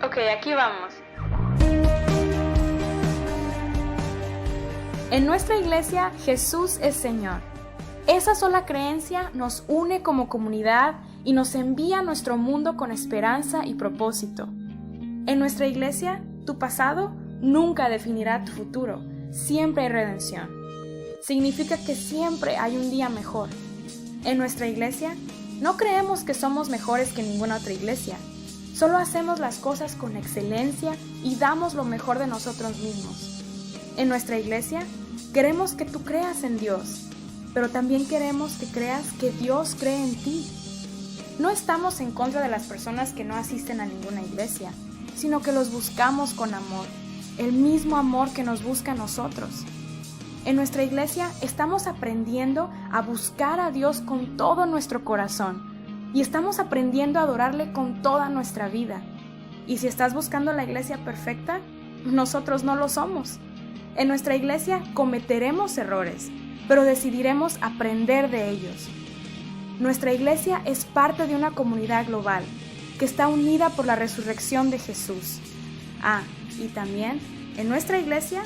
Ok, aquí vamos. En nuestra iglesia, Jesús es Señor. Esa sola creencia nos une como comunidad y nos envía a nuestro mundo con esperanza y propósito. En nuestra iglesia, tu pasado nunca definirá tu futuro. Siempre hay redención. Significa que siempre hay un día mejor. En nuestra iglesia, no creemos que somos mejores que ninguna otra iglesia. Solo hacemos las cosas con excelencia y damos lo mejor de nosotros mismos. En nuestra iglesia, queremos que tú creas en Dios, pero también queremos que creas que Dios cree en ti. No estamos en contra de las personas que no asisten a ninguna iglesia, sino que los buscamos con amor, el mismo amor que nos busca a nosotros. En nuestra iglesia estamos aprendiendo a buscar a Dios con todo nuestro corazón y estamos aprendiendo a adorarle con toda nuestra vida. Y si estás buscando la iglesia perfecta, nosotros no lo somos. En nuestra iglesia cometeremos errores, pero decidiremos aprender de ellos. Nuestra iglesia es parte de una comunidad global que está unida por la resurrección de Jesús. Y también en nuestra iglesia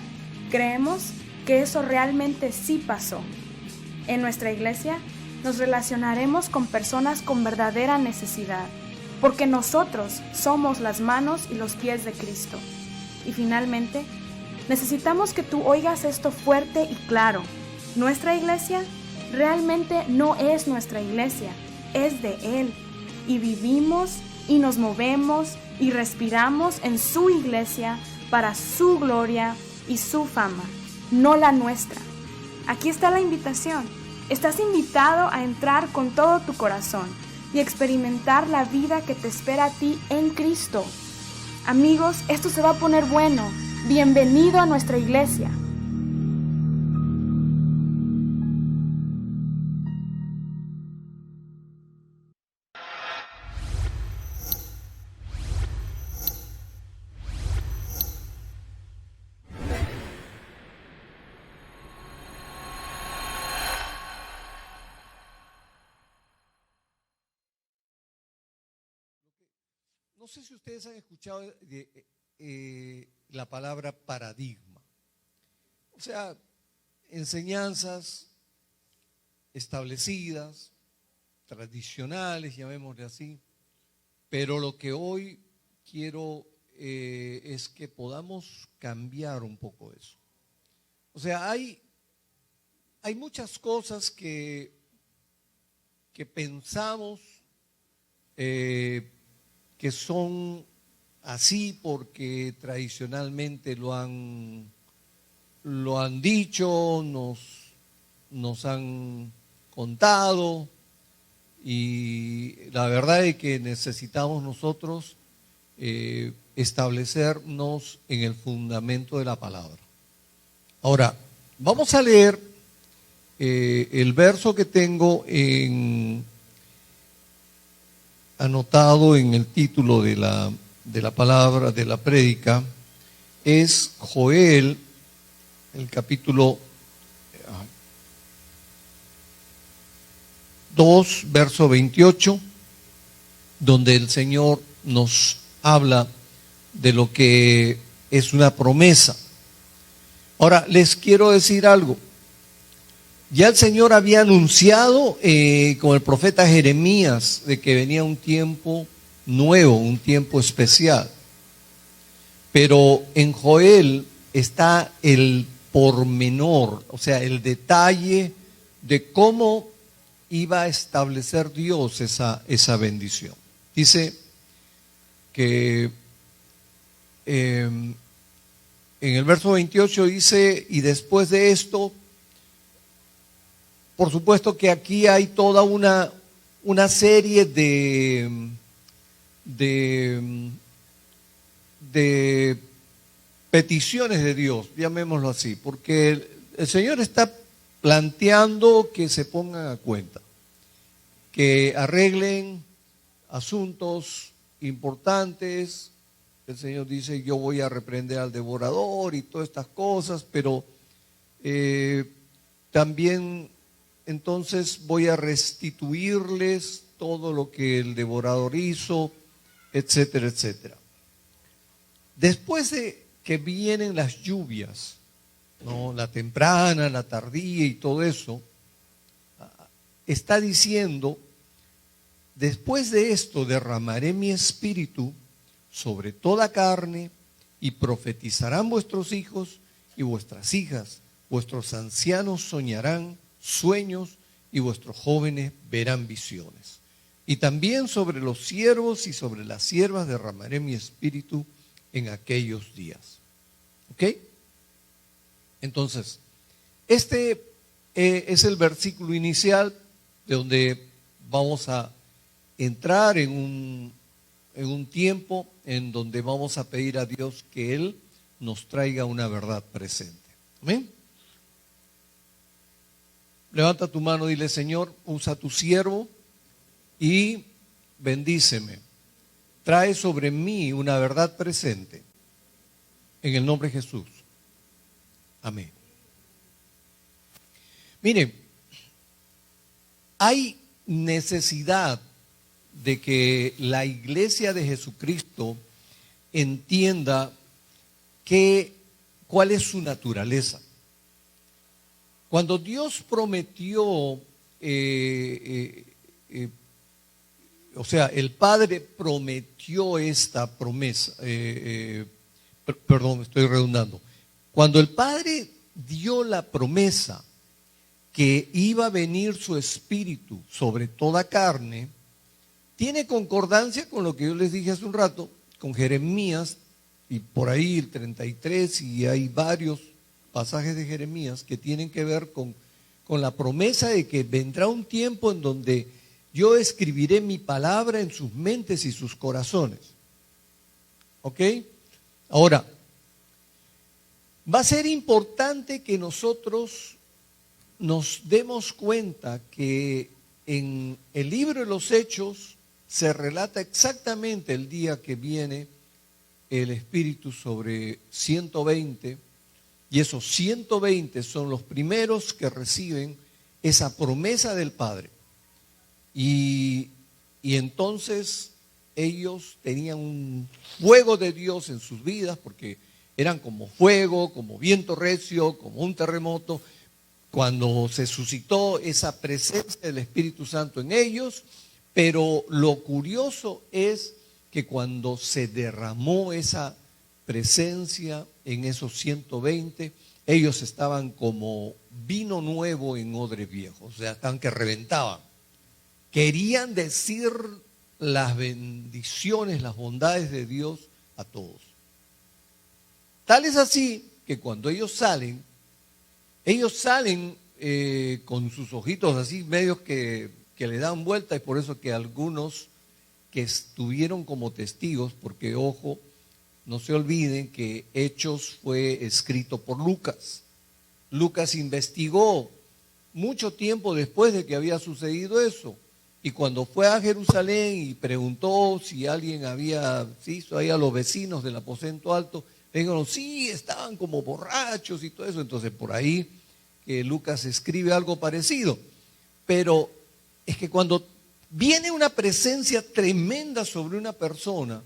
creemos que eso realmente sí pasó. En nuestra iglesia nos relacionaremos con personas con verdadera necesidad, porque nosotros somos las manos y los pies de Cristo. Y finalmente, necesitamos que tú oigas esto fuerte y claro. Nuestra iglesia realmente no es nuestra iglesia, es de Él. Y vivimos y nos movemos y respiramos en su iglesia para su gloria y su fama, no la nuestra. Aquí está la invitación. Estás invitado a entrar con todo tu corazón y experimentar la vida que te espera a ti en Cristo. Amigos, esto se va a poner bueno. Bienvenido a nuestra iglesia. No sé si ustedes han escuchado la palabra paradigma. O sea, enseñanzas establecidas, tradicionales, llamémosle así, pero lo que hoy quiero es que podamos cambiar un poco eso. O sea, hay muchas cosas que pensamos que son así porque tradicionalmente lo han dicho, nos han contado, y la verdad es que necesitamos nosotros establecernos en el fundamento de la palabra. Ahora, vamos a leer el verso que tengo anotado en el título de la palabra, de la prédica, es Joel, el capítulo 2, verso 28, donde el Señor nos habla de lo que es una promesa. Ahora, les quiero decir algo. Ya el Señor había anunciado con el profeta Jeremías de que venía un tiempo nuevo, un tiempo especial. Pero en Joel está el pormenor, o sea, el detalle de cómo iba a establecer Dios esa bendición. Dice que en el verso 28 dice, y después de esto, por supuesto que aquí hay toda una serie de peticiones de Dios, llamémoslo así, porque el Señor está planteando que se pongan a cuenta, que arreglen asuntos importantes. El Señor dice, yo voy a reprender al devorador y todas estas cosas, pero también entonces voy a restituirles todo lo que el devorador hizo, etcétera, etcétera. después de que vienen las lluvias, ¿no? La temprana, la tardía y todo eso, está diciendo, después de esto derramaré mi espíritu sobre toda carne y profetizarán vuestros hijos y vuestras hijas, vuestros ancianos soñarán sueños y vuestros jóvenes verán visiones. Y también sobre los siervos y sobre las siervas derramaré mi espíritu en aquellos días. ¿Ok? Entonces, este es el versículo inicial de donde vamos a entrar en un tiempo en donde vamos a pedir a Dios que Él nos traiga una verdad presente. ¿Amén? Levanta tu mano y dile: Señor, usa tu siervo y bendíceme. Trae sobre mí una verdad presente. En el nombre de Jesús. Amén. Mire, hay necesidad de que la iglesia de Jesucristo entienda cuál es su naturaleza. Cuando Dios prometió, o sea, el Padre prometió esta promesa, perdón, estoy redundando. Cuando el Padre dio la promesa que iba a venir su Espíritu sobre toda carne, tiene concordancia con lo que yo les dije hace un rato, con Jeremías, y por ahí el 33, y hay varios pasajes de Jeremías que tienen que ver con la promesa de que vendrá un tiempo en donde yo escribiré mi palabra en sus mentes y sus corazones. ¿Ok? Ahora, va a ser importante que nosotros nos demos cuenta que en el libro de los Hechos se relata exactamente el día que viene el Espíritu sobre 120, y esos 120 son los primeros que reciben esa promesa del Padre. Y entonces ellos tenían un fuego de Dios en sus vidas, porque eran como fuego, como viento recio, como un terremoto. Cuando se suscitó esa presencia del Espíritu Santo en ellos, pero lo curioso es que cuando se derramó esa presencia en esos 120, ellos estaban como vino nuevo en odre viejo, o sea, estaban que reventaban. Querían decir las bendiciones, las bondades de Dios a todos. Tal es así que cuando ellos salen con sus ojitos así medios que le dan vuelta, y por eso que algunos que estuvieron como testigos, porque ojo, no se olviden que Hechos fue escrito por Lucas. Lucas investigó mucho tiempo después de que había sucedido eso, y cuando fue a Jerusalén y preguntó si alguien había visto ahí a los vecinos del aposento alto, le dijeron, sí, estaban como borrachos y todo eso. Entonces por ahí que Lucas escribe algo parecido. Pero es que cuando viene una presencia tremenda sobre una persona,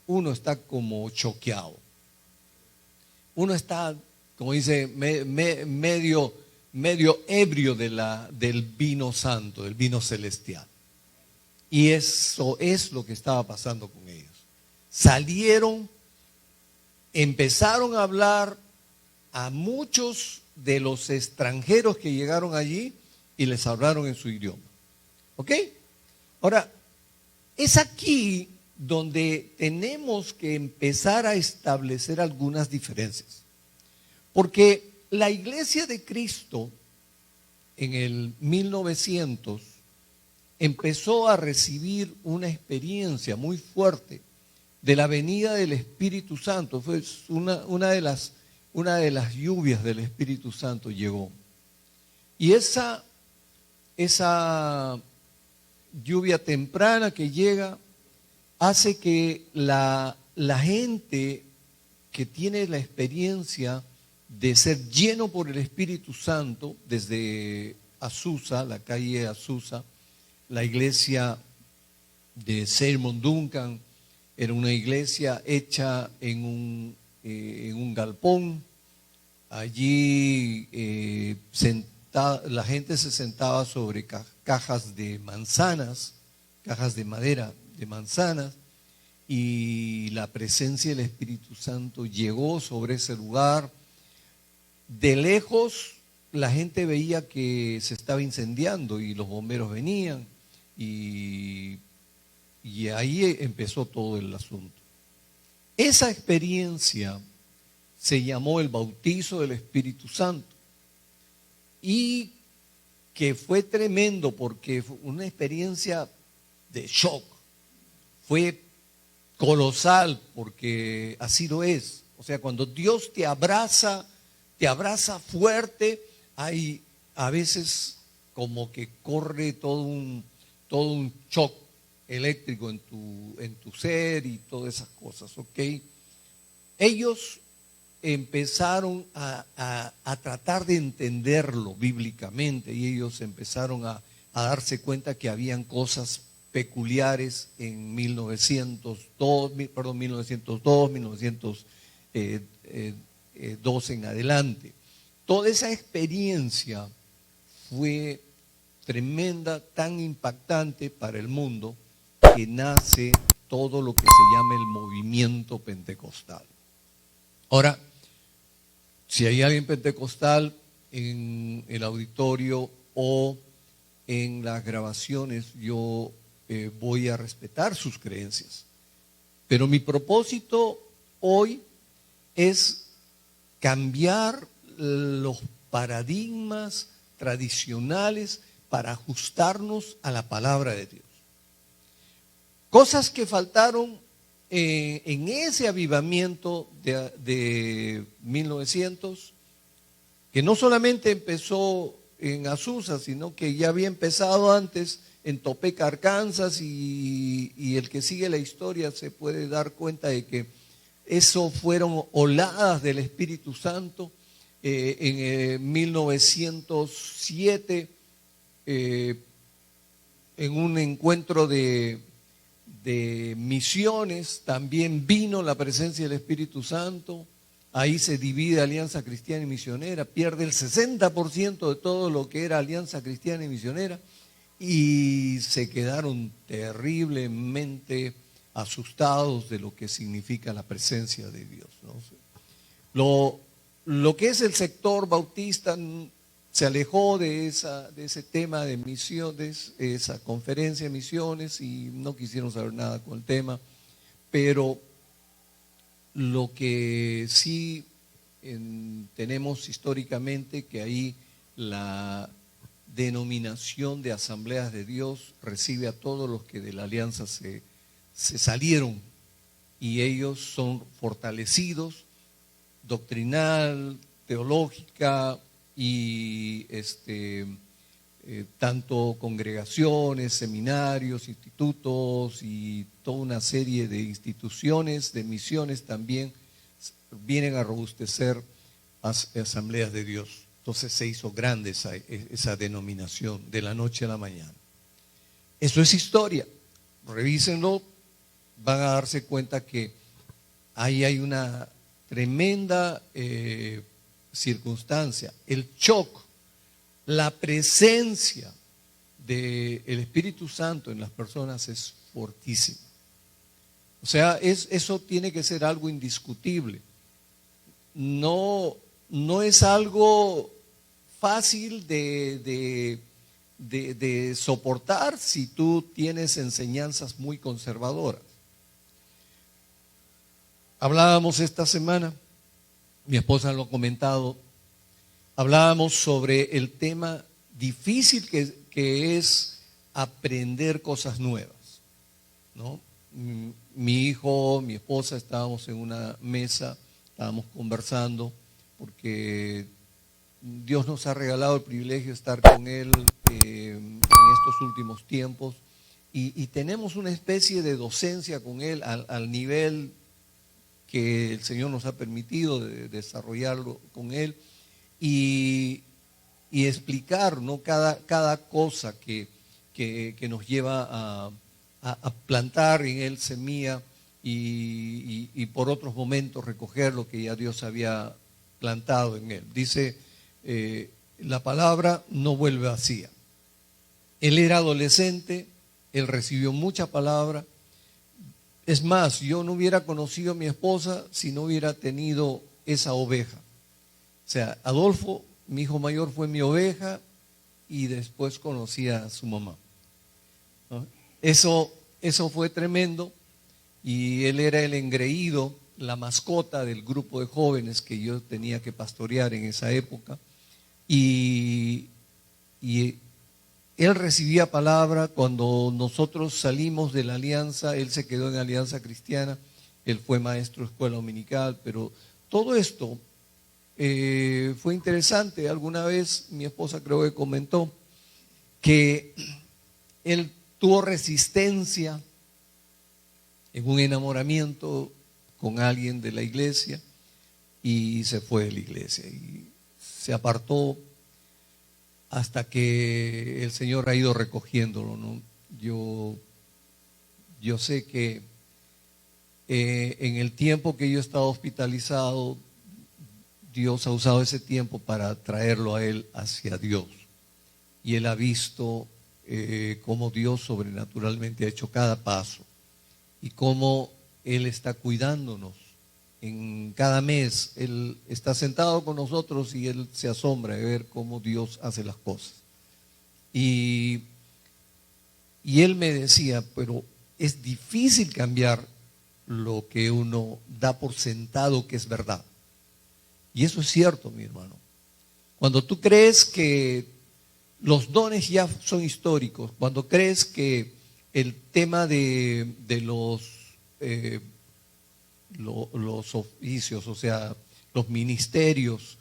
uno está como choqueado. Uno está, como dice, medio ebrio del vino santo, del vino celestial. Y eso es lo que estaba pasando con ellos. Salieron, empezaron a hablar a muchos de los extranjeros que llegaron allí y les hablaron en su idioma. ¿Ok? Ahora, es aquí donde tenemos que empezar a establecer algunas diferencias. Porque la Iglesia de Cristo en el 1900 empezó a recibir una experiencia muy fuerte de la venida del Espíritu Santo. Fue una de las lluvias del Espíritu Santo llegó. Y esa lluvia temprana que llega hace que la gente que tiene la experiencia de ser lleno por el Espíritu Santo, desde Azusa, la calle Azusa, la iglesia de Seymour Duncan, Era una iglesia hecha en un galpón. Allí la gente se sentaba sobre cajas de manzanas, cajas de madera de manzanas, y la presencia del Espíritu Santo llegó sobre ese lugar. De lejos la gente veía que se estaba incendiando y los bomberos venían y ahí empezó todo el asunto. Esa experiencia se llamó el bautizo del Espíritu Santo y que fue tremendo porque fue una experiencia de shock, fue colosal porque así lo es. O sea, cuando Dios te abraza fuerte, hay a veces como que corre todo un shock eléctrico en tu ser y todas esas cosas, ¿ok? Ellos empezaron a tratar de entenderlo bíblicamente y ellos empezaron a darse cuenta que habían cosas peculiares en 1902, 1902 en adelante. Toda esa experiencia fue tremenda, tan impactante para el mundo, que nace todo lo que se llama el movimiento pentecostal. Ahora, si hay alguien pentecostal en el auditorio o en las grabaciones, yo voy a respetar sus creencias. Pero mi propósito hoy es cambiar los paradigmas tradicionales para ajustarnos a la palabra de Dios. Cosas que faltaron en ese avivamiento de 1900, que no solamente empezó en Azusa, sino que ya había empezado antes en Topeka, Arkansas, y el que sigue la historia se puede dar cuenta de que eso fueron oladas del Espíritu Santo. En 1907, en un encuentro de misiones, también vino la presencia del Espíritu Santo. Ahí se divide Alianza Cristiana y Misionera, pierde el 60% de todo lo que era Alianza Cristiana y Misionera, y se quedaron terriblemente asustados de lo que significa la presencia de Dios, ¿no? Lo que es el sector bautista se alejó de ese tema de misiones, esa conferencia de misiones, y no quisieron saber nada con el tema. Pero lo que sí tenemos históricamente, que ahí la denominación de Asambleas de Dios recibe a todos los que de la alianza se salieron, y ellos son fortalecidos doctrinal, teológica y tanto congregaciones, seminarios, institutos y toda una serie de instituciones de misiones también vienen a robustecer Asambleas de Dios. Entonces se hizo grande esa denominación de la noche a la mañana. Eso es historia, revísenlo, van a darse cuenta que ahí hay una tremenda circunstancia. El shock, la presencia del Espíritu Santo en las personas es fortísima. O sea, eso tiene que ser algo indiscutible. No es algo fácil de soportar si tú tienes enseñanzas muy conservadoras. Hablábamos esta semana, mi esposa lo ha comentado, hablábamos sobre el tema difícil que es aprender cosas nuevas, ¿no? Mi hijo, mi esposa, estábamos en una mesa, estábamos conversando, porque Dios nos ha regalado el privilegio de estar con Él en estos últimos tiempos, y tenemos una especie de docencia con Él al nivel que el Señor nos ha permitido de desarrollarlo con Él, y explicar, ¿no?, cada cosa que nos lleva a plantar en Él semilla y por otros momentos recoger lo que ya Dios había plantado en él. Dice, la palabra no vuelve vacía. Él era adolescente, él recibió mucha palabra. Es más, yo no hubiera conocido a mi esposa si no hubiera tenido esa oveja. O sea, Adolfo, mi hijo mayor, fue mi oveja y después conocí a su mamá, ¿no? Eso fue tremendo, y él era el engreído, la mascota del grupo de jóvenes que yo tenía que pastorear en esa época. Y él recibía palabra. Cuando nosotros salimos de la alianza, él se quedó en Alianza Cristiana, él fue maestro de escuela dominical, pero todo esto fue interesante. Alguna vez mi esposa creo que comentó que él tuvo resistencia en un enamoramiento con alguien de la iglesia y se fue de la iglesia y se apartó hasta que el Señor ha ido recogiéndolo, ¿no? Yo sé que en el tiempo que yo he estado hospitalizado, Dios ha usado ese tiempo para traerlo a él hacia Dios. Y él ha visto cómo Dios sobrenaturalmente ha hecho cada paso y cómo Él está cuidándonos. En cada mes Él está sentado con nosotros y Él se asombra de ver cómo Dios hace las cosas. Y Él me decía, pero es difícil cambiar lo que uno da por sentado que es verdad. Y eso es cierto, mi hermano. Cuando tú crees que los dones ya son históricos, cuando crees que el tema de los oficios, o sea, los ministerios,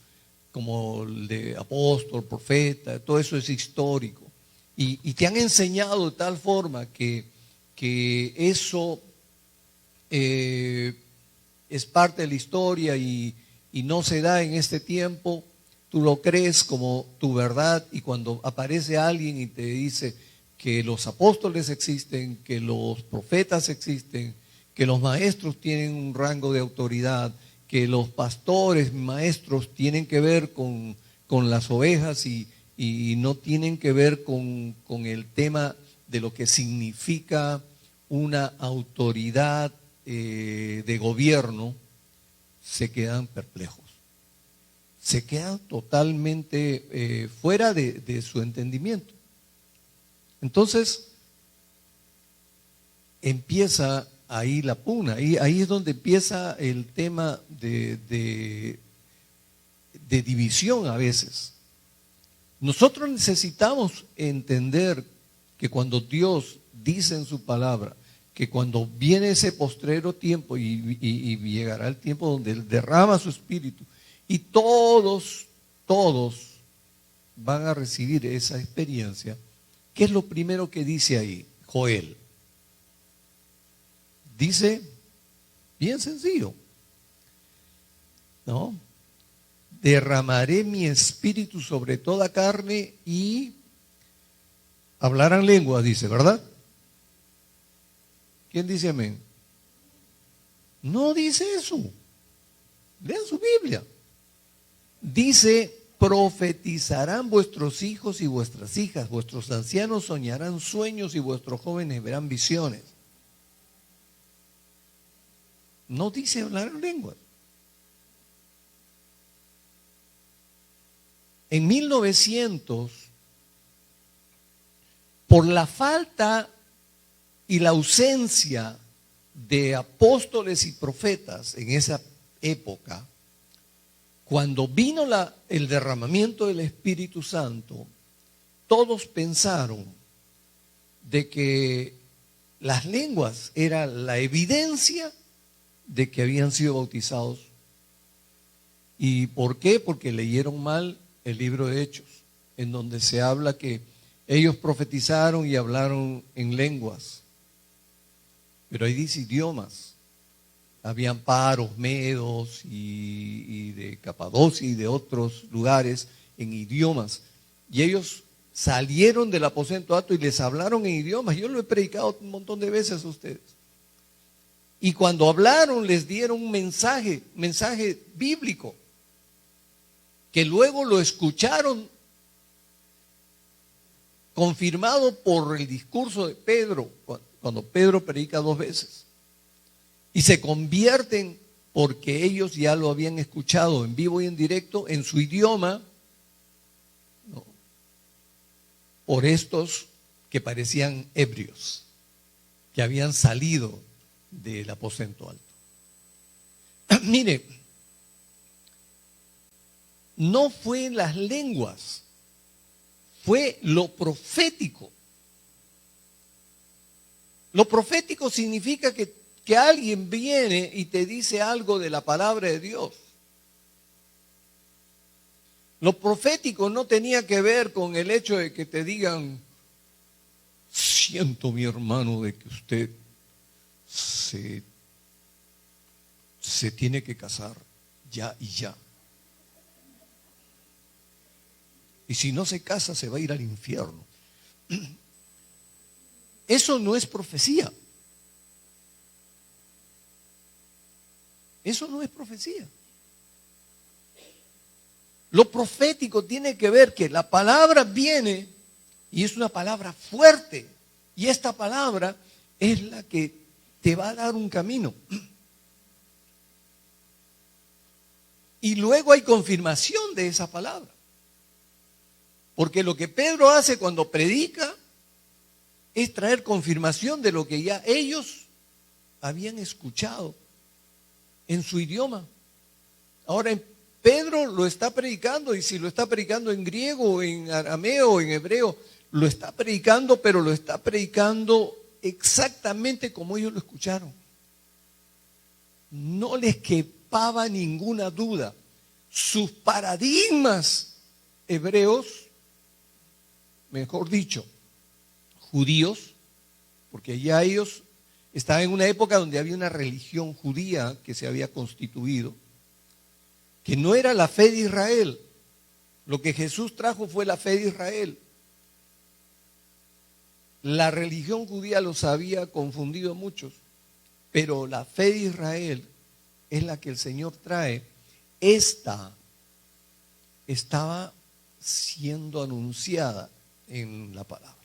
como el de apóstol, profeta, todo eso es histórico. Y te han enseñado de tal forma que eso es parte de la historia y no se da en este tiempo. Tú lo crees como tu verdad, y cuando aparece alguien y te dice que los apóstoles existen, que los profetas existen, que los maestros tienen un rango de autoridad, que los pastores, maestros tienen que ver con las ovejas y no tienen que ver con el tema de lo que significa una autoridad de gobierno, se quedan perplejos. Se quedan totalmente fuera de su entendimiento. Entonces, empieza ahí la pugna, ahí es donde empieza el tema de división a veces. Nosotros necesitamos entender que cuando Dios dice en su palabra, que cuando viene ese postrero tiempo y llegará el tiempo donde Él derrama su espíritu, y todos van a recibir esa experiencia. ¿Qué es lo primero que dice ahí Joel? Dice, bien sencillo, ¿no? Derramaré mi espíritu sobre toda carne y hablarán lenguas, dice, ¿verdad? ¿Quién dice amén? No dice eso. Lean su Biblia. Dice, profetizarán vuestros hijos y vuestras hijas, vuestros ancianos soñarán sueños y vuestros jóvenes verán visiones. No dice hablar en lenguas. En 1900, por la falta y la ausencia de apóstoles y profetas en esa época, cuando vino el derramamiento del Espíritu Santo, todos pensaron de que las lenguas era la evidencia de que habían sido bautizados. ¿Y por qué? Porque leyeron mal el libro de Hechos, en donde se habla que ellos profetizaron y hablaron en lenguas. Pero ahí dice idiomas. Habían paros, medos y de Capadocia y de otros lugares en idiomas. Y ellos salieron del aposento alto y les hablaron en idiomas. Yo lo he predicado un montón de veces a ustedes. Y cuando hablaron les dieron un mensaje bíblico, que luego lo escucharon confirmado por el discurso de Pedro, cuando Pedro predica 2 veces. Y se convierten porque ellos ya lo habían escuchado en vivo y en directo en su idioma, ¿no?, por estos que parecían ebrios, que habían salido del aposento alto. Mire, no fue en las lenguas, fue lo profético. Lo profético significa que alguien viene y te dice algo de la palabra de Dios. Lo profético no tenía que ver con el hecho de que te digan: siento, mi hermano, de que usted se tiene que casar ya y ya. Y si no se casa, se va a ir al infierno. Eso no es profecía. Eso no es profecía. Lo profético tiene que ver que la palabra viene y es una palabra fuerte. Y esta palabra es la que te va a dar un camino. Y luego hay confirmación de esa palabra. Porque lo que Pedro hace cuando predica es traer confirmación de lo que ya ellos habían escuchado en su idioma. Ahora Pedro lo está predicando, y si lo está predicando en griego, en arameo, en hebreo, lo está predicando, pero lo está predicando exactamente como ellos lo escucharon. No les quepaba ninguna duda. Sus paradigmas hebreos, mejor dicho, judíos, porque ya ellos estaban en una época donde había una religión judía que se había constituido, que no era la fe de Israel. Lo que Jesús trajo fue la fe de Israel. La religión judía los había confundido a muchos, pero la fe de Israel es la que el Señor trae. Esta estaba siendo anunciada en la palabra.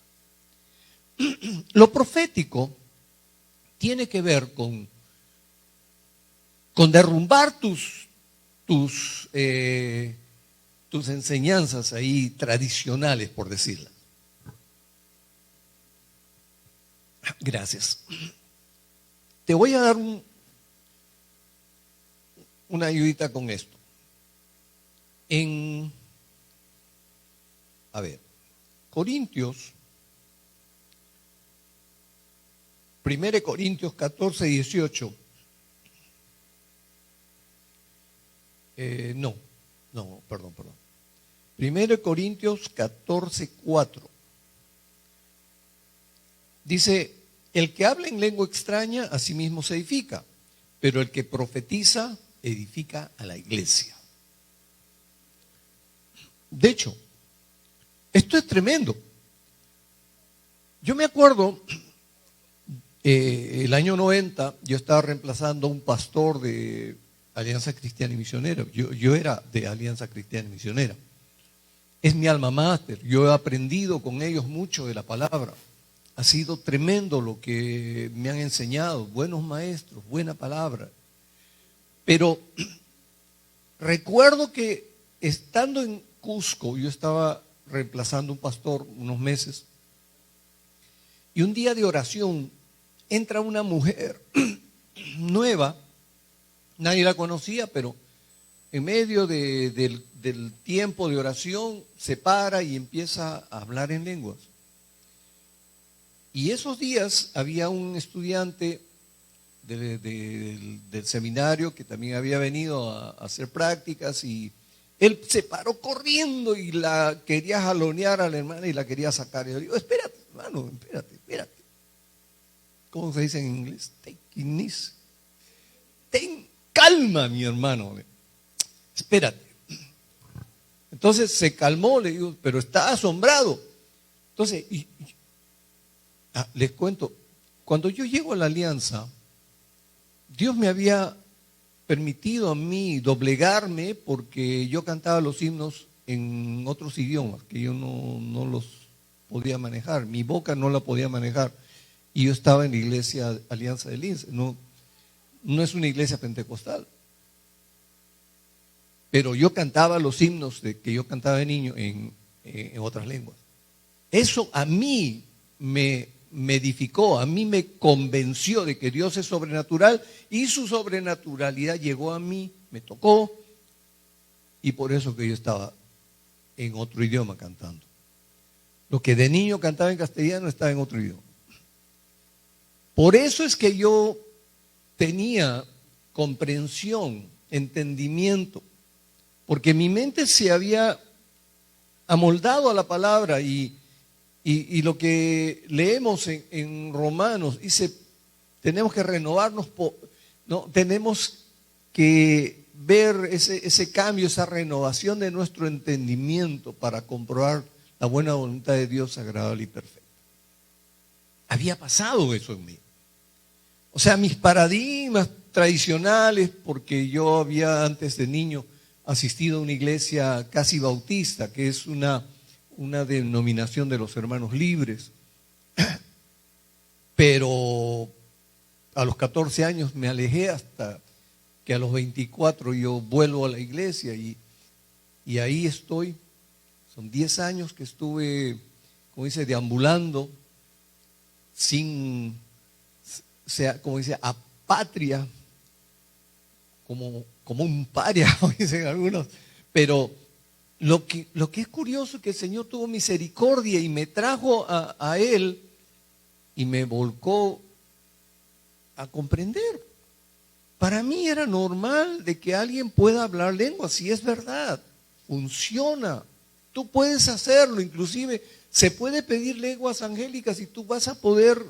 Lo profético tiene que ver con derrumbar tus enseñanzas ahí tradicionales, por decirlo. Gracias. Te voy a dar una ayudita con esto. Corintios, 1 Corintios 14, 18. Perdón. 1 Corintios 14, 4. Dice: el que habla en lengua extraña a sí mismo se edifica, pero el que profetiza edifica a la iglesia. De hecho, esto es tremendo. Yo me acuerdo, el año 90, yo estaba reemplazando a un pastor de Alianza Cristiana y Misionera. Yo era de Alianza Cristiana y Misionera. Es mi alma mater. Yo he aprendido con ellos mucho de la palabra. Ha sido tremendo lo que me han enseñado. Buenos maestros, buena palabra. Pero recuerdo que estando en Cusco, yo estaba reemplazando a un pastor unos meses, y un día de oración entra una mujer nueva. Nadie la conocía, pero en medio del tiempo de oración se para y empieza a hablar en lenguas. Y esos días había un estudiante del seminario que también había venido a hacer prácticas, y él se paró corriendo y la quería jalonear a la hermana y la quería sacar. Y yo digo: espérate, hermano, espérate. ¿Cómo se dice en inglés? Take it easy. Ten calma, mi hermano. Espérate. Entonces se calmó, le digo, pero está asombrado. Entonces, les cuento, cuando yo llego a la alianza, Dios me había permitido a mí doblegarme porque yo cantaba los himnos en otros idiomas que yo no los podía manejar, mi boca no la podía manejar. Y yo estaba en la iglesia Alianza del Lince, no es una iglesia pentecostal. Pero yo cantaba los himnos que yo cantaba de niño en otras lenguas. Eso a mí me edificó, a mí me convenció de que Dios es sobrenatural y su sobrenaturalidad llegó a mí, me tocó, y por eso que yo estaba en otro idioma cantando. Lo que de niño cantaba en castellano estaba en otro idioma. Por eso es que yo tenía comprensión, entendimiento, porque mi mente se había amoldado a la palabra y lo que leemos en Romanos dice, tenemos que renovarnos, ¿no? Tenemos que ver ese cambio, esa renovación de nuestro entendimiento para comprobar la buena voluntad de Dios agradable y perfecta. Había pasado eso en mí. O sea, mis paradigmas tradicionales, porque yo había antes de niño asistido a una iglesia casi bautista, que es una denominación de los hermanos libres, pero a los 14 años me alejé hasta que a los 24 yo vuelvo a la iglesia y ahí estoy. Son 10 años que estuve, como dice, deambulando sin, como dice, apatria, como un paria, como dicen algunos, pero lo que es curioso es que el Señor tuvo misericordia y me trajo a Él y me volcó a comprender. Para mí era normal de que alguien pueda hablar lengua, si es verdad, funciona. Tú puedes hacerlo, inclusive se puede pedir lenguas angélicas y tú vas a poder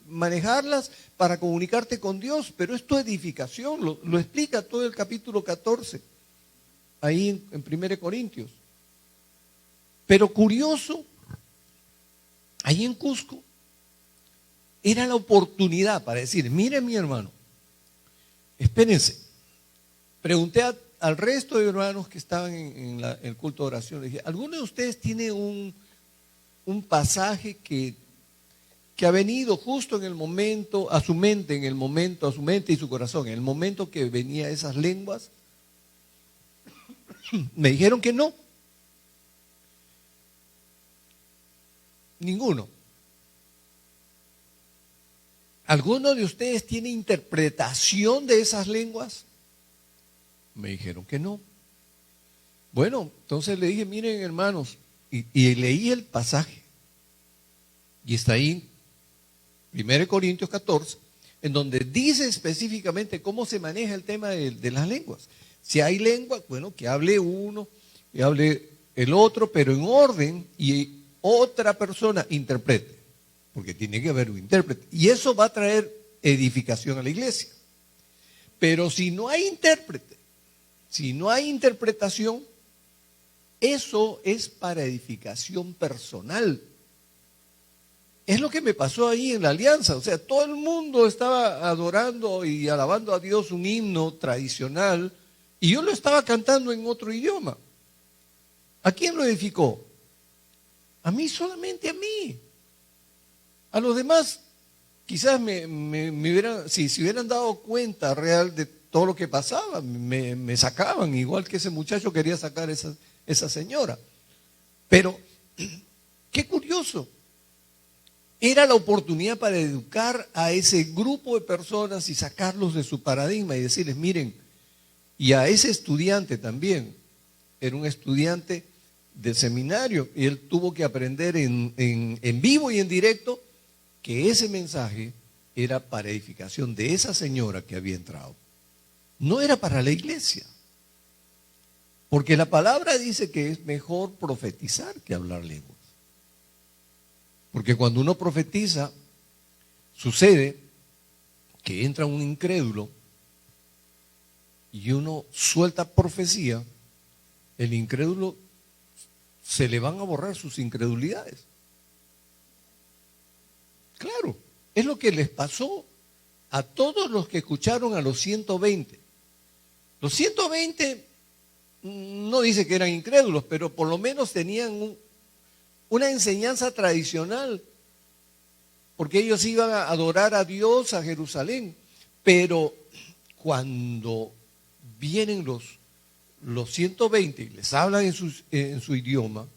manejarlas para comunicarte con Dios, pero es tu edificación, lo explica todo el capítulo 14, ahí en 1 Corintios. Pero curioso, ahí en Cusco, era la oportunidad para decir, mire mi hermano, espérense, pregunté al resto de hermanos que estaban en el culto de oración, le dije, ¿alguno de ustedes tiene un pasaje que ha venido justo en el momento, a su mente y su corazón, en el momento que venía esas lenguas? Me dijeron que no. Ninguno. ¿Alguno de ustedes tiene interpretación de esas lenguas? Me dijeron que no. Bueno, entonces le dije, miren hermanos, y leí el pasaje. Y está ahí, 1 Corintios 14, en donde dice específicamente cómo se maneja el tema de las lenguas. Si hay lengua, bueno, que hable uno, que hable el otro, pero en orden y otra persona interprete, porque tiene que haber un intérprete. Y eso va a traer edificación a la iglesia. Pero si no hay intérprete, si no hay interpretación, eso es para edificación personal. Es lo que me pasó ahí en la alianza. O sea, todo el mundo estaba adorando y alabando a Dios un himno tradicional y yo lo estaba cantando en otro idioma. ¿A quién lo edificó? A mí, solamente a mí. A los demás, quizás me hubieran, si se hubieran dado cuenta real de todo lo que pasaba, me sacaban, igual que ese muchacho quería sacar esa señora. Pero, qué curioso. Era la oportunidad para educar a ese grupo de personas y sacarlos de su paradigma y decirles, miren, y a ese estudiante también, era un estudiante del seminario y él tuvo que aprender en vivo y en directo que ese mensaje era para edificación de esa señora que había entrado. No era para la iglesia. Porque la palabra dice que es mejor profetizar que hablar lenguas. Porque cuando uno profetiza, sucede que entra un incrédulo y uno suelta profecía, el incrédulo se le van a borrar sus incredulidades. Claro, es lo que les pasó a todos los que escucharon a los 120. Los 120 no dice que eran incrédulos, pero por lo menos tenían una enseñanza tradicional, porque ellos iban a adorar a Dios a Jerusalén. Pero cuando vienen los 120 y les hablan en su idioma,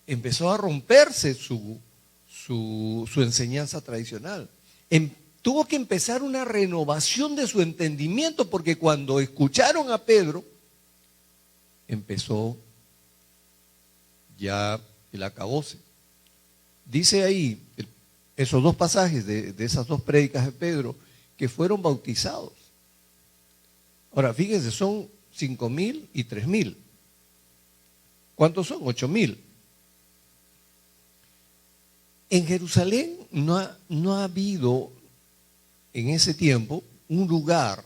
empezó a romperse su enseñanza tradicional. Tuvo que empezar una renovación de su entendimiento, porque cuando escucharon a Pedro, empezó ya el acabose. Dice ahí, esos dos pasajes de esas dos prédicas de Pedro, que fueron bautizados. Ahora, fíjense, son 5,000 y 3,000. ¿Cuántos son? 8,000. En Jerusalén no ha habido en ese tiempo un lugar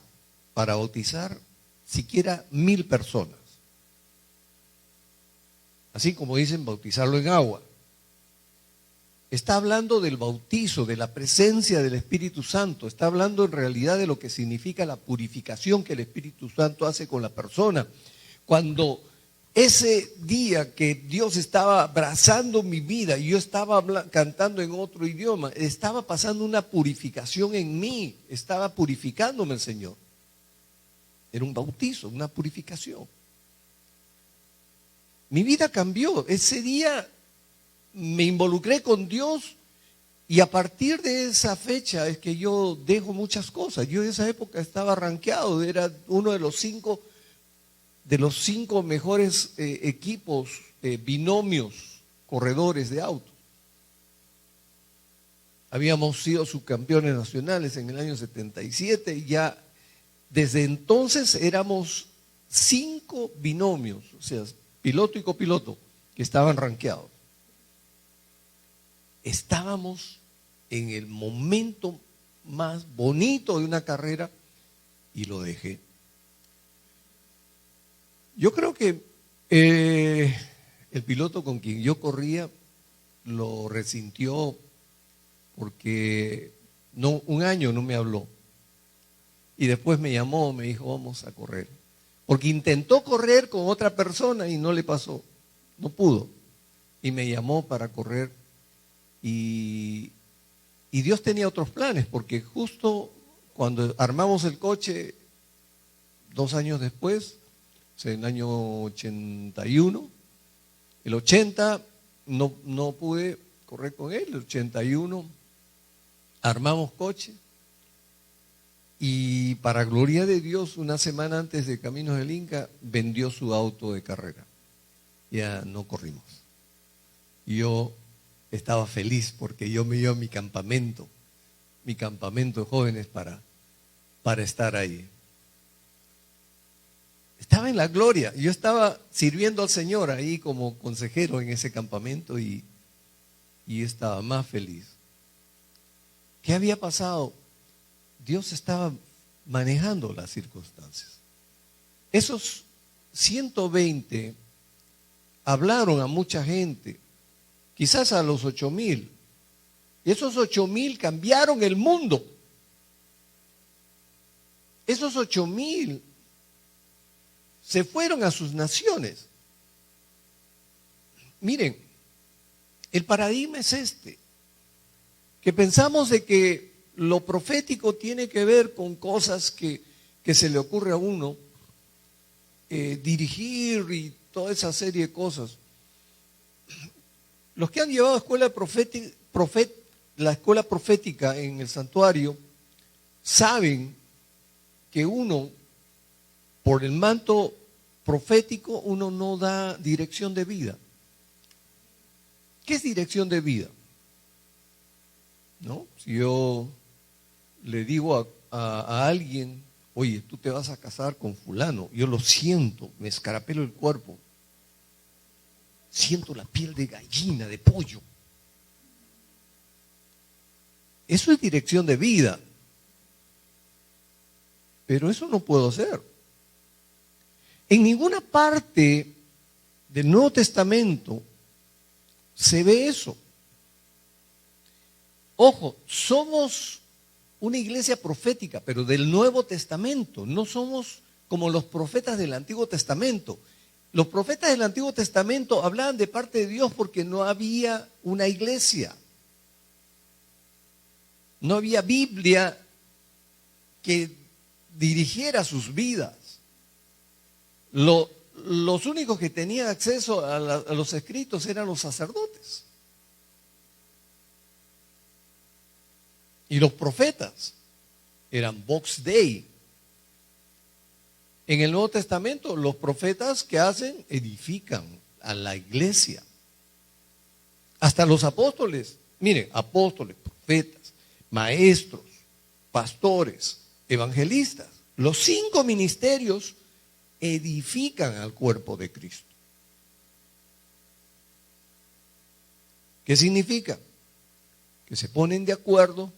para bautizar siquiera 1,000 personas. Así como dicen bautizarlo en agua. Está hablando del bautizo, de la presencia del Espíritu Santo. Está hablando en realidad de lo que significa la purificación que el Espíritu Santo hace con la persona. Cuando ese día que Dios estaba abrazando mi vida y yo estaba cantando en otro idioma, estaba pasando una purificación en mí, estaba purificándome el Señor. Era un bautizo, una purificación. Mi vida cambió. Ese día me involucré con Dios y a partir de esa fecha es que yo dejo muchas cosas. Yo en esa época estaba rankeado, era uno de los cinco mejores equipos, binomios, corredores de autos. Habíamos sido subcampeones nacionales en el año 77 y ya desde entonces éramos 5 binomios, o sea, piloto y copiloto, que estaban rankeados. Estábamos en el momento más bonito de una carrera y lo dejé. Yo creo que el piloto con quien yo corría lo resintió porque un año no me habló. Y después me llamó, me dijo, vamos a correr. Porque intentó correr con otra persona y no le pasó, no pudo. Y me llamó para correr. Y Dios tenía otros planes, porque justo cuando armamos el coche, 2 años después, o sea, en el año 81, el 80 no pude correr con él, el 81 armamos coche y para gloria de Dios, una semana antes de Caminos del Inca, vendió su auto de carrera. Ya no corrimos. Yo estaba feliz porque yo me iba a mi campamento de jóvenes para estar ahí. Estaba en la gloria, yo estaba sirviendo al Señor ahí como consejero en ese campamento y estaba más feliz. ¿Qué había pasado? Dios estaba manejando las circunstancias. Esos 120 hablaron a mucha gente, quizás a los 8,000. Y esos 8,000 cambiaron el mundo. Esos 8,000 se fueron a sus naciones. Miren, el paradigma es este, que pensamos de que lo profético tiene que ver con cosas que se le ocurre a uno, dirigir y toda esa serie de cosas. Los que han llevado la escuela profética en el santuario saben que uno, por el manto profético, uno no da dirección de vida. ¿Qué es dirección de vida? ¿No? Si yo le digo a alguien, oye, tú te vas a casar con fulano, yo lo siento, me escarapelo el cuerpo, siento la piel de gallina, de pollo. Eso es dirección de vida. Pero eso no puedo hacer. En ninguna parte del Nuevo Testamento se ve eso. Ojo, somos una iglesia profética, pero del Nuevo Testamento. No somos como los profetas del Antiguo Testamento. Los profetas del Antiguo Testamento hablaban de parte de Dios porque no había una iglesia. No había Biblia que dirigiera sus vidas. Los únicos que tenían acceso a los escritos eran los sacerdotes y los profetas. Eran Vox Dei. En el Nuevo Testamento, los profetas, ¿qué hacen? Edifican a la iglesia. Hasta los apóstoles, miren, apóstoles, profetas, maestros, pastores, evangelistas, los 5 ministerios edifican al cuerpo de Cristo. ¿Qué significa? Que se ponen de acuerdo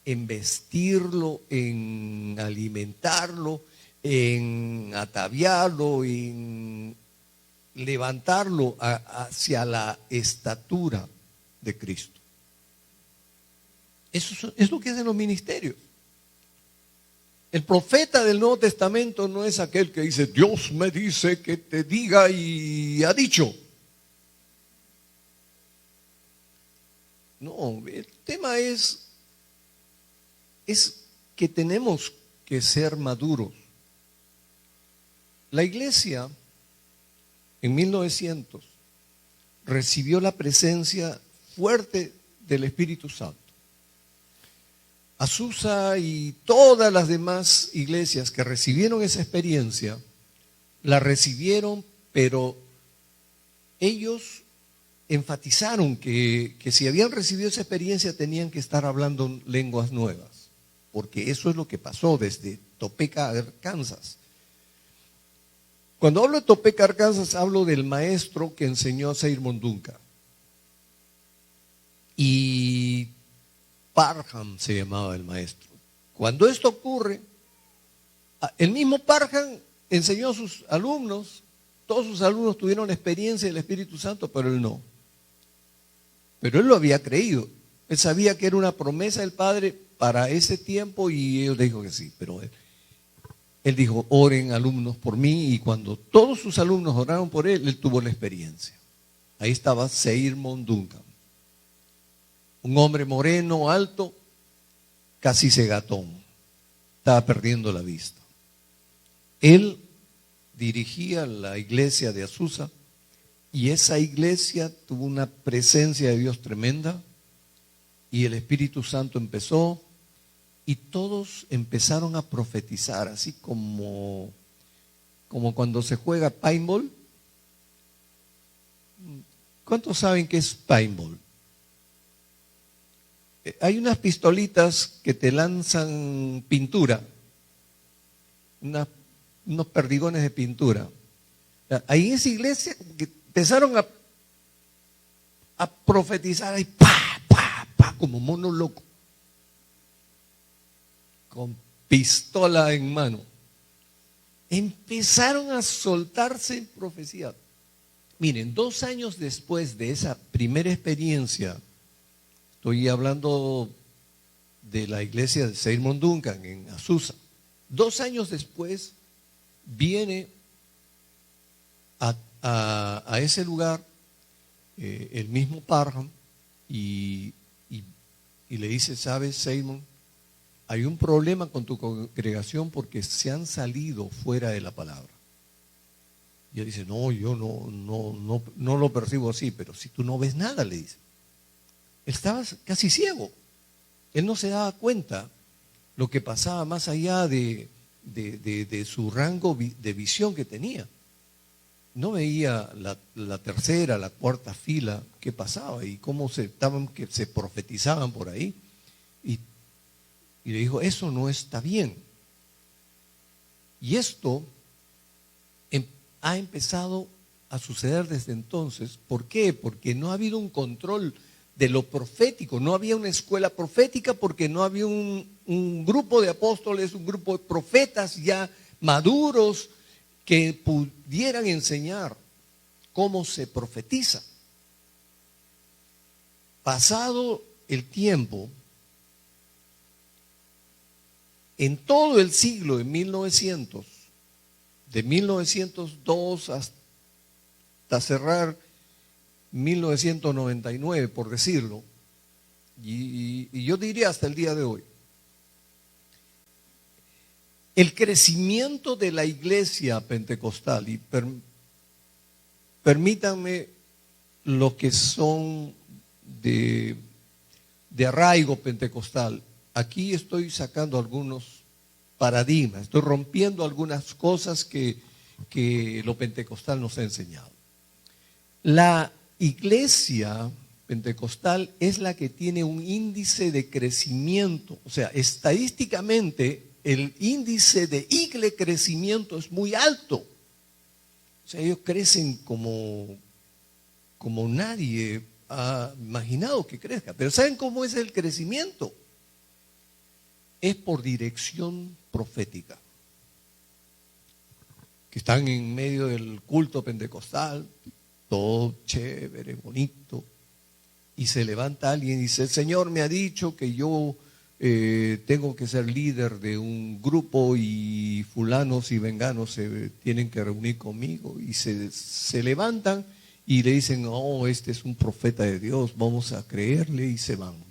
en vestirlo, en alimentarlo, en ataviarlo, en levantarlo hacia la estatura de Cristo. Eso es lo que hacen los ministerios. El profeta del Nuevo Testamento no es aquel que dice, Dios me dice que te diga y ha dicho. No, el tema es que tenemos que ser maduros. La iglesia en 1900 recibió la presencia fuerte del Espíritu Santo. Azusa y todas las demás iglesias que recibieron esa experiencia, la recibieron, pero ellos enfatizaron que si habían recibido esa experiencia tenían que estar hablando lenguas nuevas, porque eso es lo que pasó desde Topeka, Arkansas. Cuando hablo de Topeka, Arkansas, hablo del maestro que enseñó a Seymour Duncan. Y Parham se llamaba el maestro. Cuando esto ocurre, el mismo Parham enseñó a sus alumnos, todos sus alumnos tuvieron la experiencia del Espíritu Santo, pero él no. Pero él lo había creído. Él sabía que era una promesa del Padre para ese tiempo y ellos le dijo que sí, pero él dijo, oren alumnos por mí, y cuando todos sus alumnos oraron por él tuvo la experiencia. Ahí estaba Seymour Duncan. Un hombre moreno, alto, casi cegatón. Estaba perdiendo la vista. Él dirigía la iglesia de Azusa y esa iglesia tuvo una presencia de Dios tremenda y el Espíritu Santo empezó y todos empezaron a profetizar, así como cuando se juega paintball. ¿Cuántos saben qué es paintball? Hay unas pistolitas que te lanzan pintura, unos perdigones de pintura. Ahí en esa iglesia empezaron a profetizar ahí, pa, pa, pa, como mono loco, con pistola en mano. Empezaron a soltarse en profecía. Miren, 2 años después de esa primera experiencia, estoy hablando de la iglesia de Seymour Duncan en Azusa. 2 años después viene a ese lugar el mismo Parham y le dice, ¿sabes, Seymour? Hay un problema con tu congregación porque se han salido fuera de la palabra. Y él dice, no, yo no lo percibo así, pero si tú no ves nada, le dice. Él estaba casi ciego. Él no se daba cuenta lo que pasaba más allá de su rango de visión que tenía. No veía la tercera, la cuarta fila que pasaba y cómo se profetizaban por ahí. Y le dijo, eso no está bien. Y esto ha empezado a suceder desde entonces. ¿Por qué? Porque no ha habido un control de lo profético, no había una escuela profética porque no había un grupo de apóstoles, un grupo de profetas ya maduros que pudieran enseñar cómo se profetiza. Pasado el tiempo, en todo el siglo de 1900, de 1902 hasta cerrar 1999, por decirlo, y yo diría hasta el día de hoy, el crecimiento de la iglesia pentecostal, y permítanme los que son de arraigo pentecostal, aquí estoy sacando algunos paradigmas, estoy rompiendo algunas cosas que lo pentecostal nos ha enseñado. La iglesia pentecostal es la que tiene un índice de crecimiento, o sea, estadísticamente el índice de crecimiento es muy alto. O sea, ellos crecen como nadie ha imaginado que crezca. Pero ¿saben cómo es el crecimiento? Es por dirección profética. Que están en medio del culto pentecostal, todo chévere, bonito, y se levanta alguien y dice: el Señor me ha dicho que yo tengo que ser líder de un grupo y fulanos y venganos se tienen que reunir conmigo, y se levantan y le dicen: oh, este es un profeta de Dios, vamos a creerle, y se van.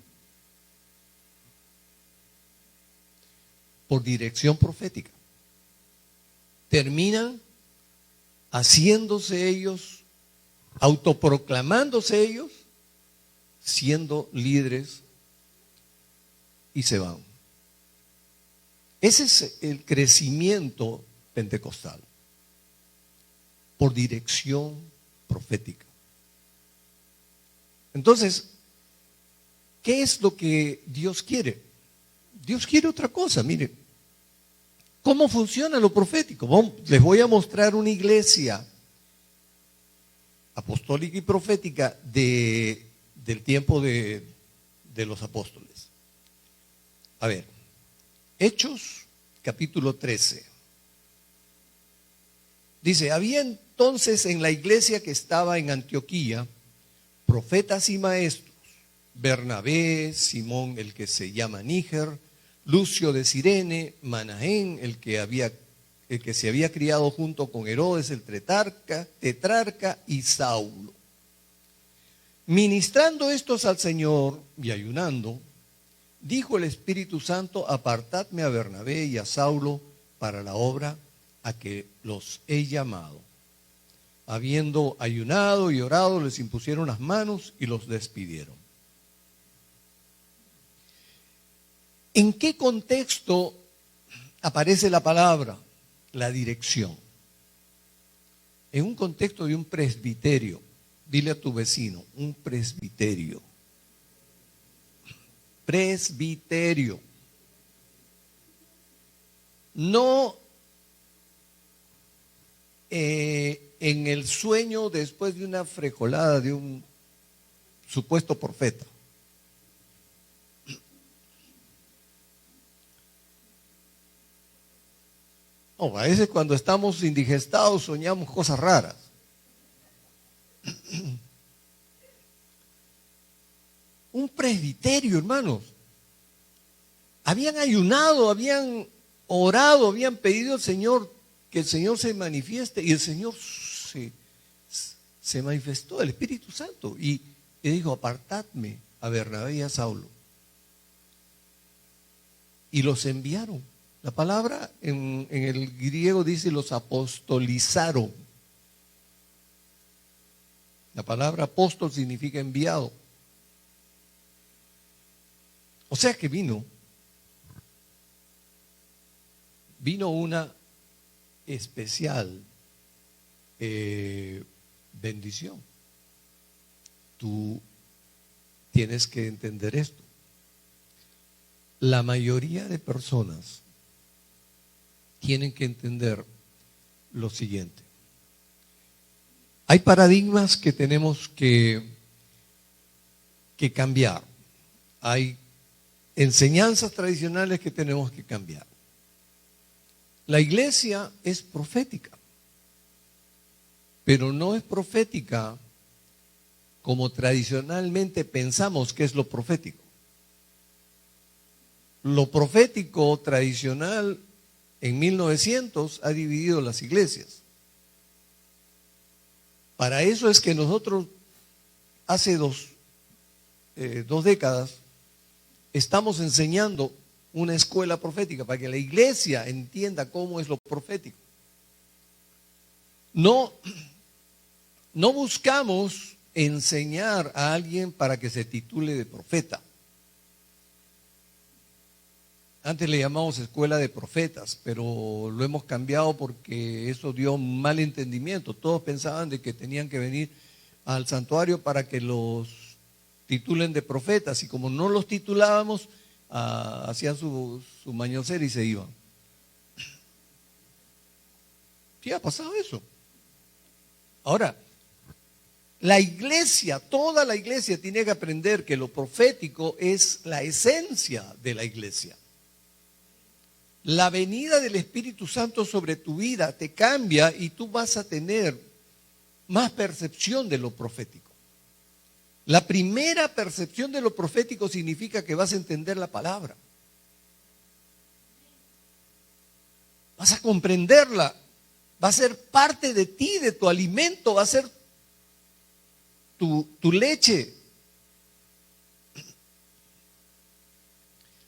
Por dirección profética. Terminan haciéndose ellos, autoproclamándose ellos, siendo líderes, y se van. Ese es el crecimiento pentecostal, por dirección profética. Entonces, ¿qué es lo que Dios quiere? Dios quiere otra cosa. Mire, ¿cómo funciona lo profético? Les voy a mostrar una iglesia apostólica y profética del tiempo de los apóstoles. A ver, Hechos capítulo 13. Dice: había entonces en la iglesia que estaba en Antioquía profetas y maestros: Bernabé, Simón el que se llama Níger, Lucio de Cirene, Manaén el que se había criado junto con Herodes el tetrarca, y Saulo. Ministrando estos al Señor y ayunando, dijo el Espíritu Santo: apartadme a Bernabé y a Saulo para la obra a que los he llamado. Habiendo ayunado y orado, les impusieron las manos y los despidieron. ¿En qué contexto aparece la palabra? La dirección. En un contexto de un presbiterio. Dile a tu vecino: un presbiterio. Presbiterio. No en el sueño después de una frejolada de un supuesto profeta. No, a veces cuando estamos indigestados soñamos cosas raras. Un presbiterio, hermanos. Habían ayunado, habían orado, habían pedido al Señor que el Señor se manifieste, y el Señor se manifestó, el Espíritu Santo, y le dijo: apartadme a Bernabé y a Saulo. Y los enviaron. La palabra en el griego dice: los apostolizaron. La palabra apóstol significa enviado. O sea que vino una especial bendición. Tú tienes que entender esto. La mayoría de personas tienen que entender lo siguiente. Hay paradigmas que tenemos que cambiar. Hay enseñanzas tradicionales que tenemos que cambiar. La iglesia es profética, pero no es profética como tradicionalmente pensamos que es lo profético. lo profético tradicional en 1900 ha dividido las iglesias. Para eso es que nosotros hace dos décadas estamos enseñando una escuela profética para que la iglesia entienda cómo es lo profético. No buscamos enseñar a alguien para que se titule de profeta. Antes le llamamos escuela de profetas, pero lo hemos cambiado porque eso dio un mal entendimiento. Todos pensaban de que tenían que venir al santuario para que los titulen de profetas, y como no los titulábamos, hacían su mañoser y se iban. Sí, ha pasado eso. Ahora, la iglesia, toda la iglesia tiene que aprender que lo profético es la esencia de la iglesia. La venida del Espíritu Santo sobre tu vida te cambia y tú vas a tener más percepción de lo profético. La primera percepción de lo profético significa que vas a entender la palabra. Vas a comprenderla. Va a ser parte de ti, de tu alimento, va a ser tu leche.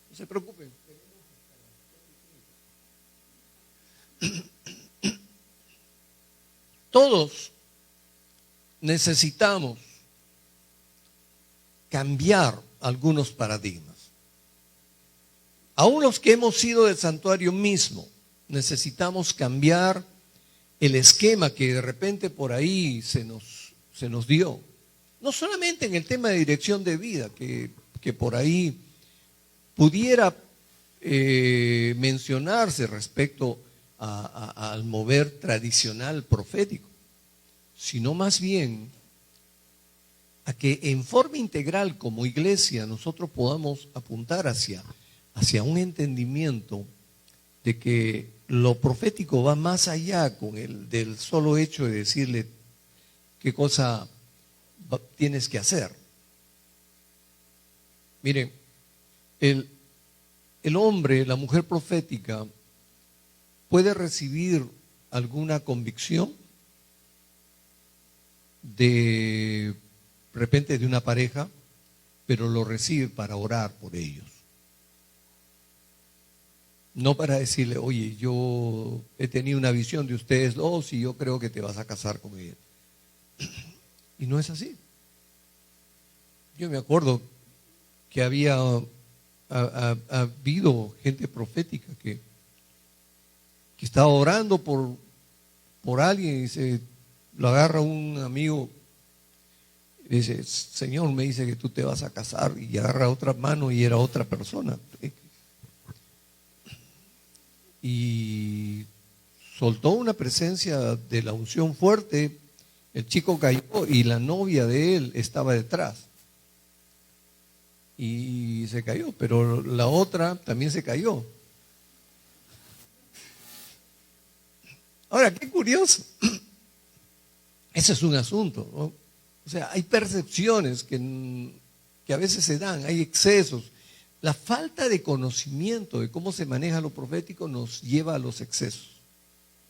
No se preocupen. Todos necesitamos cambiar algunos paradigmas. Aún los que hemos sido del santuario mismo, necesitamos cambiar el esquema que de repente por ahí se nos dio. No solamente en el tema de dirección de vida, que por ahí pudiera mencionarse respecto al mover tradicional profético, sino más bien a que en forma integral como iglesia nosotros podamos apuntar hacia un entendimiento de que lo profético va más allá del solo hecho de decirle qué cosa tienes que hacer. Miren, el hombre, la mujer profética, puede recibir alguna convicción de repente de una pareja, pero lo recibe para orar por ellos. No para decirle, oye, yo he tenido una visión de ustedes dos y yo creo que te vas a casar con ella. Y no es así. Yo me acuerdo que había habido gente profética que estaba orando por alguien y lo agarra un amigo y dice, Señor, me dice que tú te vas a casar, y agarra otra mano y era otra persona. Y soltó una presencia de la unción fuerte, el chico cayó y la novia de él estaba detrás. Y se cayó, pero la otra también se cayó. Ahora, qué curioso. Ese es un asunto, ¿no? O sea, hay percepciones que a veces se dan, hay excesos. La falta de conocimiento de cómo se maneja lo profético nos lleva a los excesos.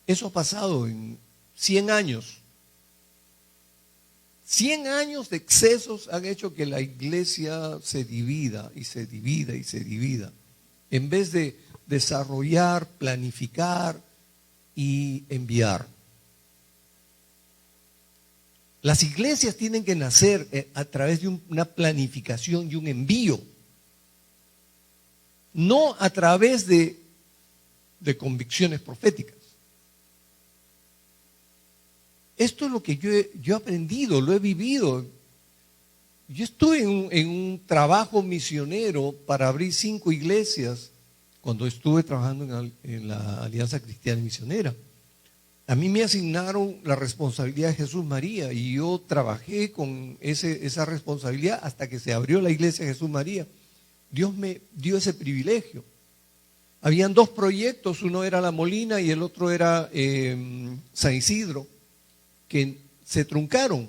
Eso ha pasado en 100 años. 100 años de excesos han hecho que la iglesia se divida y se divida y se divida. En vez de desarrollar, planificar y enviar. Las iglesias tienen que nacer a través de una planificación y un envío. No a través de convicciones proféticas. Esto es lo que yo he aprendido, lo he vivido. Yo estuve en un trabajo misionero para abrir 5 iglesias cuando estuve trabajando en la Alianza Cristiana Misionera. A mí me asignaron la responsabilidad de Jesús María y yo trabajé con esa responsabilidad hasta que se abrió la iglesia de Jesús María. Dios me dio ese privilegio. Habían 2 proyectos, uno era La Molina y el otro era San Isidro, que se truncaron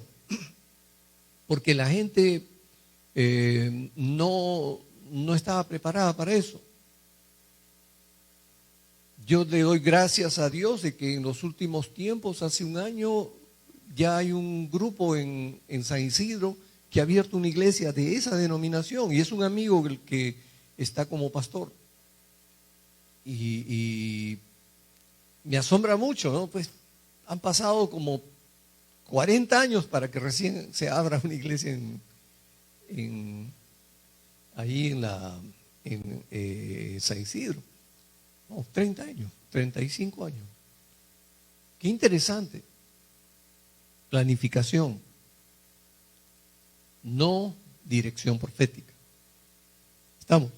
porque la gente no estaba preparada para eso. Yo le doy gracias a Dios de que en los últimos tiempos, hace un año, ya hay un grupo en San Isidro que ha abierto una iglesia de esa denominación, y es un amigo el que está como pastor. Y me asombra mucho, ¿no? Pues han pasado como 40 años para que recién se abra una iglesia ahí en San Isidro. No, 30 años, 35 años. Qué interesante. Planificación, no dirección profética. ¿Estamos?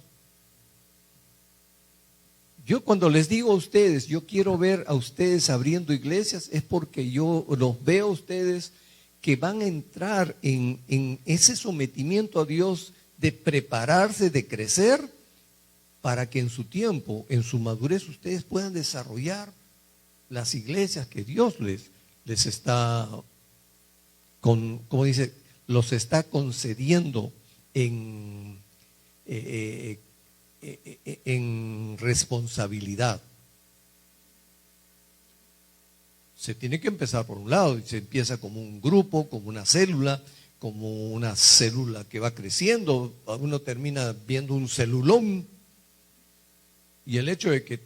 Yo cuando les digo a ustedes, yo quiero ver a ustedes abriendo iglesias, es porque yo los veo a ustedes que van a entrar en ese sometimiento a Dios de prepararse, de crecer, para que en su tiempo, en su madurez, ustedes puedan desarrollar las iglesias que Dios les está, como dice, los está concediendo en responsabilidad. Se tiene que empezar por un lado, y se empieza como un grupo, como una célula que va creciendo. Uno termina viendo un celulón, y el hecho de que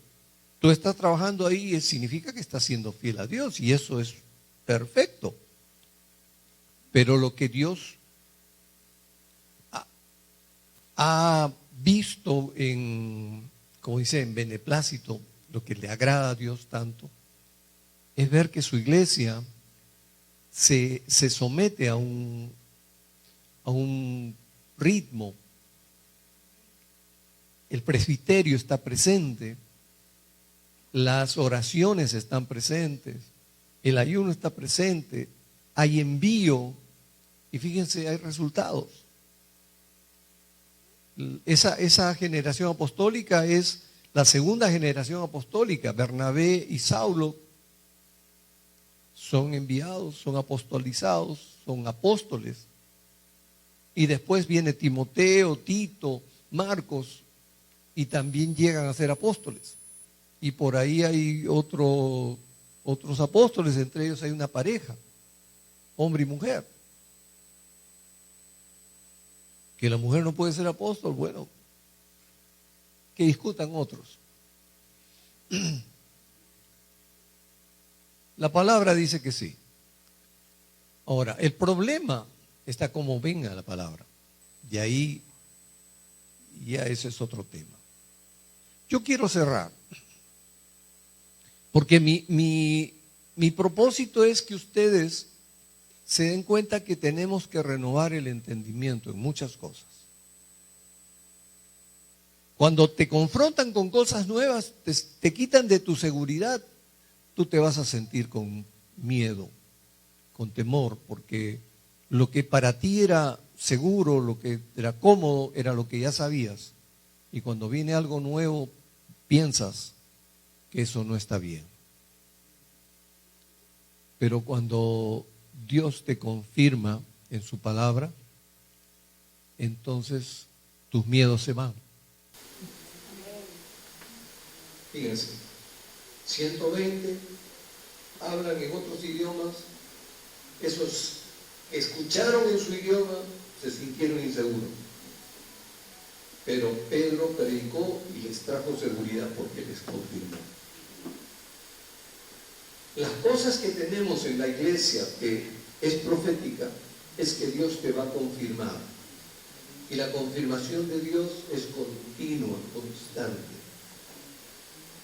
tú estás trabajando ahí significa que estás siendo fiel a Dios, y eso es perfecto. Pero lo que Dios ha visto como dice, en beneplácito, lo que le agrada a Dios tanto, es ver que su iglesia se somete a un ritmo. El presbiterio está presente, las oraciones están presentes, el ayuno está presente, hay envío, y fíjense, hay resultados. Esa generación apostólica es la segunda generación apostólica. Bernabé y Saulo son enviados, son apostolizados, son apóstoles. Y después viene Timoteo, Tito, Marcos, y también llegan a ser apóstoles. Y por ahí hay otros apóstoles, entre ellos hay una pareja, hombre y mujer. Que la mujer no puede ser apóstol, bueno, que discutan otros. La palabra dice que sí. Ahora, el problema está como venga la palabra. Y ahí ya ese es otro tema. Yo quiero cerrar, porque mi propósito es que ustedes se den cuenta que tenemos que renovar el entendimiento en muchas cosas. Cuando te confrontan con cosas nuevas, te quitan de tu seguridad, tú te vas a sentir con miedo, con temor, porque lo que para ti era seguro, lo que era cómodo, era lo que ya sabías. Y cuando viene algo nuevo, piensas que eso no está bien. Pero cuando Dios te confirma en su palabra, entonces tus miedos se van. Fíjense, 120 hablan en otros idiomas, esos que escucharon en su idioma se sintieron inseguros. Pero Pedro predicó y les trajo seguridad porque les confirmó. Las cosas que tenemos en la iglesia que es profética es que Dios te va a confirmar. Y la confirmación de Dios es continua, constante.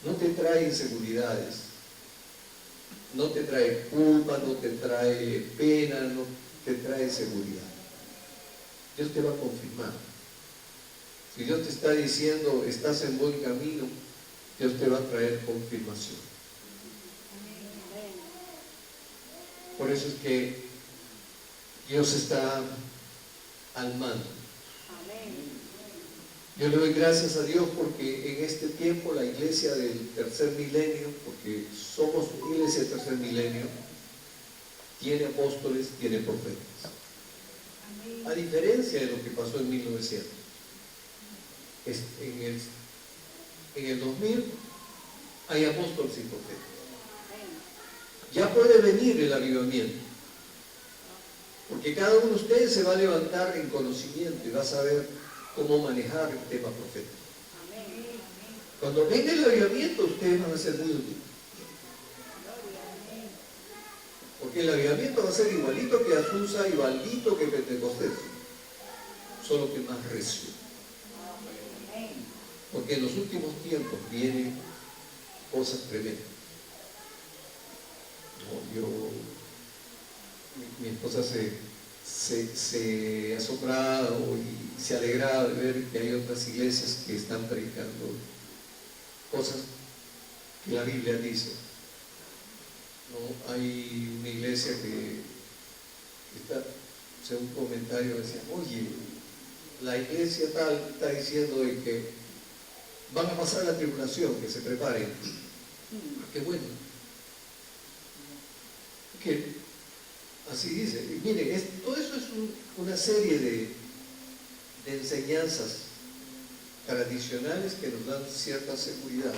No te trae inseguridades, no te trae culpa, no te trae pena, no te trae seguridad. Dios te va a confirmar. Si Dios te está diciendo, estás en buen camino, Dios te va a traer confirmación. Por eso es que Dios está al mando. Yo le doy gracias a Dios porque en este tiempo la iglesia del tercer milenio, porque somos iglesia del tercer milenio, tiene apóstoles, tiene profetas. A diferencia de lo que pasó en 1900. En el 2000 hay apóstoles y profetas. Ya puede venir el avivamiento, porque cada uno de ustedes se va a levantar en conocimiento y va a saber cómo manejar el tema profético. Cuando venga el avivamiento, ustedes van a ser muy útiles. Porque el avivamiento va a ser igualito que Azusa, igualito que Pentecostés, solo que más recio. Porque en los últimos tiempos vienen cosas tremendas. No, mi esposa se asombraba y se alegraba de ver que hay otras iglesias que están predicando cosas que la Biblia dice. ¿No? Hay una iglesia que está, según un comentario, decía, oye, la iglesia tal está diciendo de que van a pasar la tribulación, que se preparen. Qué bueno. Que así dice. Y miren, todo eso es una serie de enseñanzas tradicionales que nos dan cierta seguridad.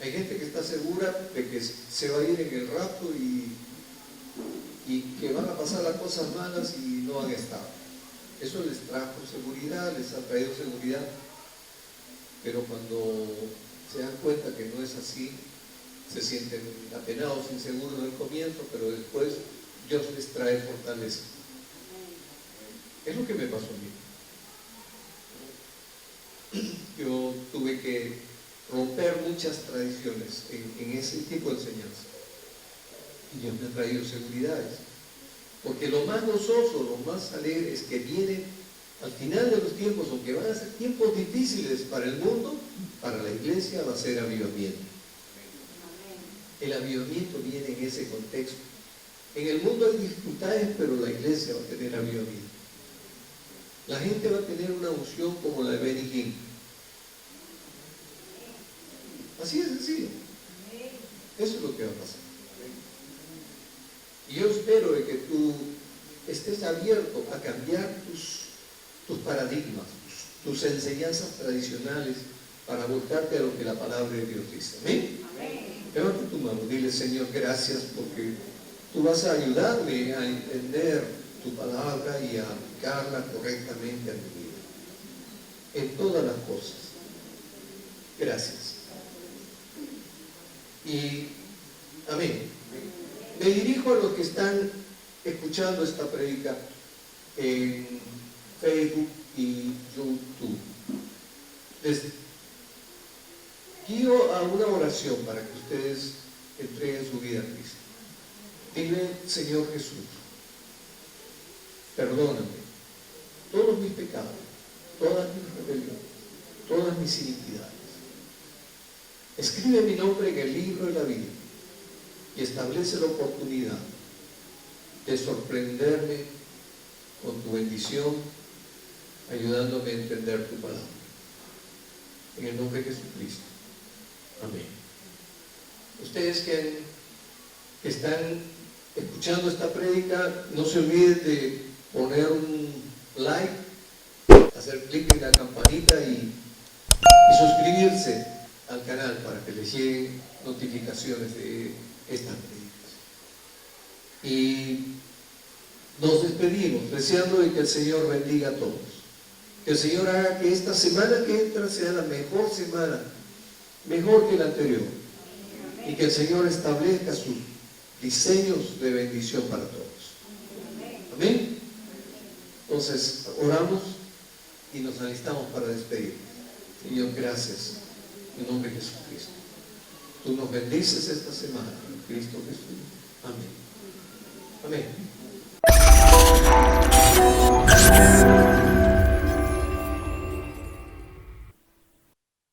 Hay gente que está segura de que se va a ir en el rapto y que van a pasar las cosas malas y no han estado. Eso les trajo seguridad, les ha traído seguridad, pero cuando se dan cuenta que no es así, se sienten apenados, inseguros en el comienzo, pero después Dios les trae fortaleza. Es lo que me pasó a mí. Yo tuve que romper muchas tradiciones en ese tipo de enseñanza. Y Dios me ha traído seguridades. Porque lo más gozoso, lo más alegre es que viene al final de los tiempos, aunque van a ser tiempos difíciles para el mundo, para la iglesia va a ser avivamiento. El avivamiento viene en ese contexto. En el mundo hay dificultades, pero la iglesia va a tener avivamiento. La gente va a tener una unción como la de Benny Hinn. Así es sencillo. Eso es lo que va a pasar. Y yo espero de que tú estés abierto a cambiar tus paradigmas, tus enseñanzas tradicionales, para volcarte a lo que la palabra de Dios dice. ¿Amén? Levanta tu mano, dile, Señor, gracias porque tú vas a ayudarme a entender tu palabra y a aplicarla correctamente a mi vida, en todas las cosas. Gracias. Y amén. Me dirijo a los que están escuchando esta prédica en Facebook y YouTube. Les guío a una oración para que ustedes entreguen su vida a Cristo. Dile, Señor Jesús, perdóname todos mis pecados, todas mis rebeliones, todas mis iniquidades. Escribe mi nombre en el libro de la vida y establece la oportunidad de sorprenderme con tu bendición, ayudándome a entender tu palabra. En el nombre de Jesucristo. Amén. Ustedes que están escuchando esta prédica, no se olviden de poner un like, hacer clic en la campanita y suscribirse al canal para que les lleguen notificaciones de estas prédicas. Y nos despedimos deseando de que el Señor bendiga a todos. Que el Señor haga que esta semana que entra sea la mejor semana, mejor que la anterior. Y que el Señor establezca sus diseños de bendición para todos. Amén. Entonces, oramos y nos alistamos para despedirnos. Señor, gracias. En nombre de Jesucristo. Tú nos bendices esta semana. En Cristo Jesús. Amén. Amén.